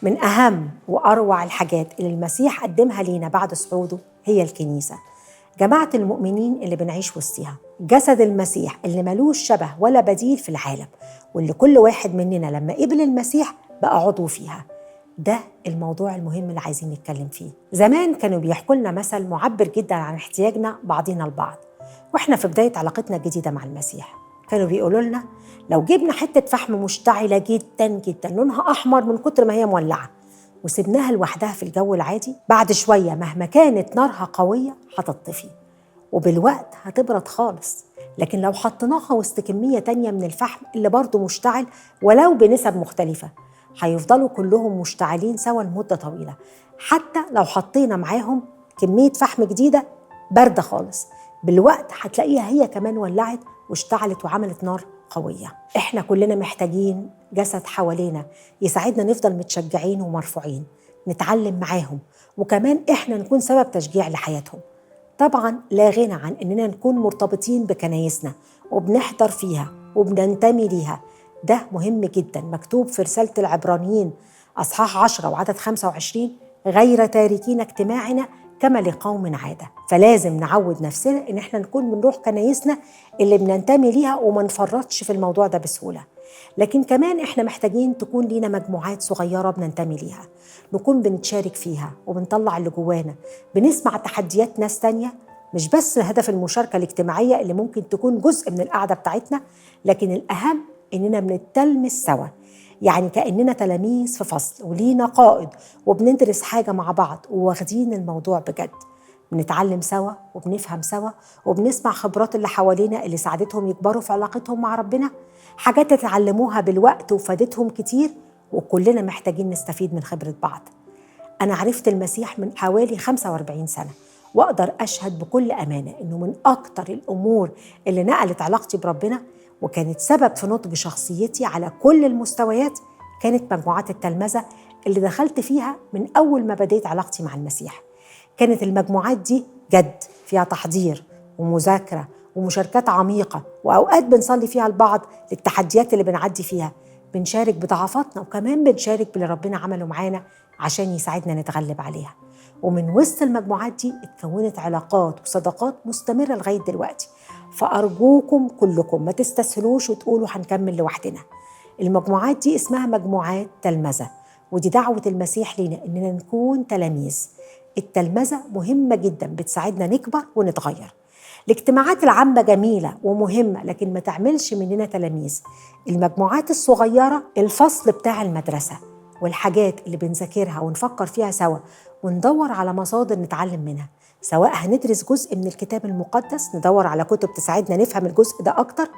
من أهم وأروع الحاجات اللي المسيح قدمها لينا بعد صعوده هي الكنيسة، جماعة المؤمنين اللي بنعيش وسطها، جسد المسيح اللي ملوش شبه ولا بديل في العالم، واللي كل واحد مننا لما قبل المسيح بقى عضو فيها. ده الموضوع المهم اللي عايزين نتكلم فيه. زمان كانوا بيحكوا لنا مثل معبر جدا عن احتياجنا بعضنا البعض واحنا في بداية علاقتنا الجديدة مع المسيح. كانوا بيقولوا لنا لو جبنا حتة فحم مشتعلة جدا جدا لونها أحمر من كتر ما هي مولعة وسبناها لوحدها في الجو العادي، بعد شوية مهما كانت نارها قوية هتطفي وبالوقت هتبرد خالص. لكن لو حطيناها وسط كمية تانية من الفحم اللي برضه مشتعل ولو بنسب مختلفة، هيفضلوا كلهم مشتعلين سوا لمدة طويلة، حتى لو حطينا معاهم كمية فحم جديدة باردة خالص، بالوقت هتلاقيها هي كمان ولعت واشتعلت وعملت نار قوية. احنا كلنا محتاجين جسد حوالينا يساعدنا نفضل متشجعين ومرفوعين، نتعلم معاهم وكمان احنا نكون سبب تشجيع لحياتهم. طبعا لا غنى عن اننا نكون مرتبطين بكنايسنا وبنحضر فيها وبننتمي ليها، ده مهم جدا. مكتوب في رسالة العبرانيين أصحاح 10 وعدد 25: غير تاركين اجتماعنا كما لقوم عادة. فلازم نعود نفسنا ان احنا نكون بنروح كنايسنا اللي بننتمي ليها وما نفرطش في الموضوع ده بسهولة. لكن كمان احنا محتاجين تكون لينا مجموعات صغيرة بننتمي ليها، نكون بنتشارك فيها وبنطلع اللي جوانا، بنسمع تحديات ناس تانية، مش بس هدف المشاركة الاجتماعية اللي ممكن تكون جزء من القعدة بتاعتنا، لكن الأهم إننا بنتلمس سوا، يعني كأننا تلاميذ في فصل ولينا قائد وبندرس حاجة مع بعض وواخدين الموضوع بجد. بنتعلم سوا وبنفهم سوا وبنسمع خبرات اللي حوالينا اللي ساعدتهم يكبروا في علاقتهم مع ربنا، حاجات اتعلموها بالوقت وفادتهم كتير، وكلنا محتاجين نستفيد من خبرة بعض. أنا عرفت المسيح من حوالي 45 سنة وأقدر أشهد بكل أمانة إنه من أكتر الأمور اللي نقلت علاقتي بربنا وكانت سبب في نضج شخصيتي على كل المستويات كانت مجموعات التلمذة اللي دخلت فيها من أول ما بديت علاقتي مع المسيح. كانت المجموعات دي جد، فيها تحضير ومذاكرة ومشاركات عميقة، وأوقات بنصلي فيها البعض للتحديات اللي بنعدي فيها، بنشارك بضعفاتنا وكمان بنشارك باللي ربنا عمله معانا عشان يساعدنا نتغلب عليها. ومن وسط المجموعات دي اتكونت علاقات وصداقات مستمرة لغاية دلوقتي. فأرجوكم كلكم ما تستسهلوش وتقولوا هنكمل لوحدنا. المجموعات دي اسمها مجموعات تلمذة، ودي دعوة المسيح لينا إننا نكون تلاميذ. التلمذة مهمة جدا، بتساعدنا نكبر ونتغير. الاجتماعات العامة جميلة ومهمة لكن ما تعملش مننا تلاميذ. المجموعات الصغيرة الفصل بتاع المدرسة، والحاجات اللي بنذاكرها ونفكر فيها سوا وندور على مصادر نتعلم منها، سواء هندرس جزء من الكتاب المقدس ندور على كتب تساعدنا نفهم الجزء ده أكتر،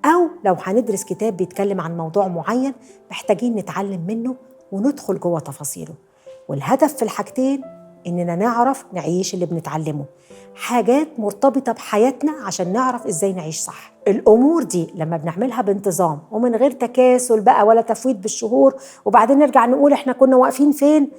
أو لو هندرس كتاب بيتكلم عن موضوع معين محتاجين نتعلم منه وندخل جوه تفاصيله. والهدف في الحاجتين إننا نعرف نعيش اللي بنتعلمه، حاجات مرتبطة بحياتنا عشان نعرف إزاي نعيش صح. الأمور دي لما بنعملها بانتظام ومن غير تكاسل بقى ولا تفويت بالشهور وبعدين نرجع نقول إحنا كنا واقفين فين،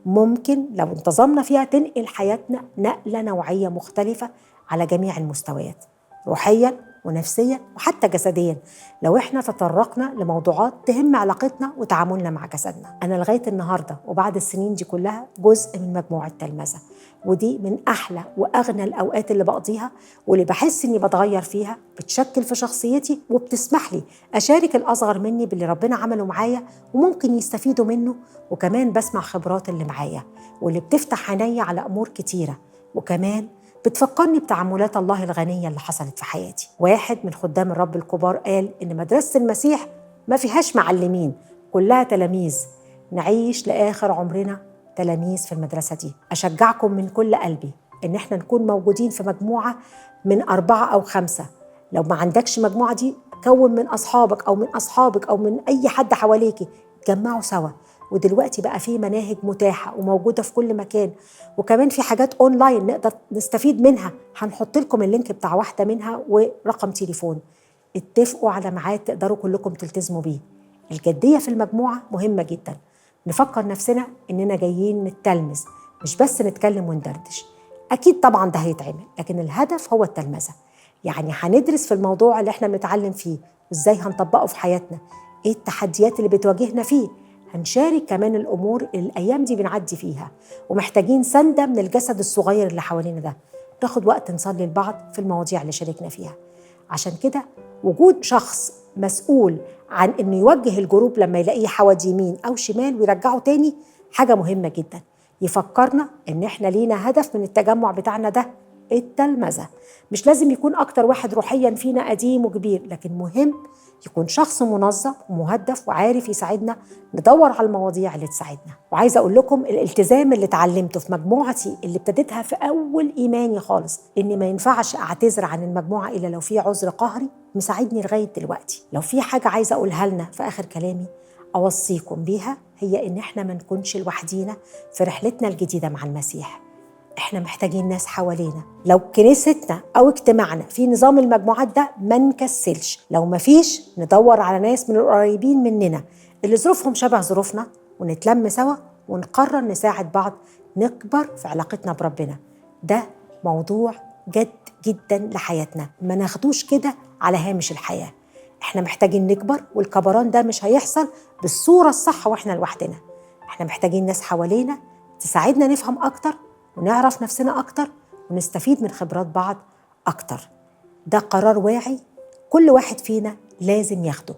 ممكن لو انتظمنا فيها تنقل حياتنا نقلة نوعية مختلفة على جميع المستويات، روحيا ونفسيا وحتى جسديا، لو احنا تطرقنا لموضوعات تهم علاقتنا وتعاملنا مع جسدنا. أنا لغاية النهاردة وبعد السنين دي كلها جزء من مجموعة تلمذة، ودي من أحلى وأغنى الأوقات اللي بقضيها واللي بحس إني بتغير فيها، بتشكل في شخصيتي وبتسمح لي أشارك الأصغر مني باللي ربنا عمله معايا وممكن يستفيدوا منه، وكمان بسمع خبرات اللي معايا واللي بتفتح عيني على أمور كتيرة، وكمان بتفكرني بتعاملات الله الغنية اللي حصلت في حياتي. واحد من خدام الرب الكبار قال إن مدرسة المسيح ما فيهاش معلمين، كلها تلاميذ، نعيش لآخر عمرنا تلاميذ في المدرسة دي. أشجعكم من كل قلبي إن احنا نكون موجودين في مجموعة من 4 أو 5. لو ما عندكش مجموعة دي كون من أصحابك أو من أصحابك أو من أي حد حواليكي، تجمعوا سوا. ودلوقتي بقى في مناهج متاحة وموجودة في كل مكان، وكمان في حاجات أونلاين نقدر نستفيد منها. هنحط لكم اللينك بتاع واحدة منها ورقم تليفون. اتفقوا على ميعاد تقدروا كلكم تلتزموا بيه. الجدية في المجموعة مهمة جدا، نفكر نفسنا إننا جايين نتلمذ، مش بس نتكلم وندردش. أكيد طبعا ده هيتعمل، لكن الهدف هو التلمذة. يعني هندرس في الموضوع اللي احنا بنتعلم فيه وإزاي هنطبقه في حياتنا، إيه التحديات اللي بتواجهنا فيه، هنشارك كمان الأمور اللي الأيام دي بنعدي فيها ومحتاجين سندة من الجسد الصغير اللي حوالينا ده. ناخد وقت نصلي لبعض في المواضيع اللي شاركنا فيها. عشان كده وجود شخص مسؤول عن إنه يوجه الجروب لما يلاقيه حود يمين أو شمال ويرجعه تاني حاجة مهمة جدا، يفكرنا إن إحنا لينا هدف من التجمع بتاعنا ده، التلمذة. مش لازم يكون أكتر واحد روحيا فينا قديم وكبير، لكن مهم يكون شخص منظم ومهدف وعارف يساعدنا ندور على المواضيع اللي تساعدنا. وعايزة أقول لكم الالتزام اللي اتعلمته في مجموعتي اللي ابتديتها في أول إيماني خالص، إني ما ينفعش أعتذر عن المجموعة إلا لو في عذر قهري، مساعدني لغاية دلوقتي. لو في حاجة عايزة أقولها لنا في آخر كلامي أوصيكم بيها، هي إن إحنا ما نكونش لوحدينا في رحلتنا الجديدة مع المسيح. إحنا محتاجين ناس حوالينا. لو كنيستنا أو اجتماعنا في نظام المجموعات ده ما نكسلش، لو ما فيش ندور على ناس من القريبين مننا اللي ظروفهم شبه ظروفنا ونتلم سوا ونقرر نساعد بعض نكبر في علاقتنا بربنا. ده موضوع جد جدا لحياتنا، ما ناخدوش كده على هامش الحياة. إحنا محتاجين نكبر، والكبران ده مش هيحصل بالصورة الصح وإحنا لوحدنا. إحنا محتاجين ناس حوالينا تساعدنا نفهم أكتر ونعرف نفسنا أكتر ونستفيد من خبرات بعض أكتر. ده قرار واعي كل واحد فينا لازم ياخده،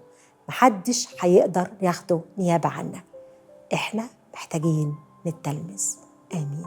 محدش هيقدر ياخده نيابة عنا. إحنا محتاجين نتلمذ. آمين.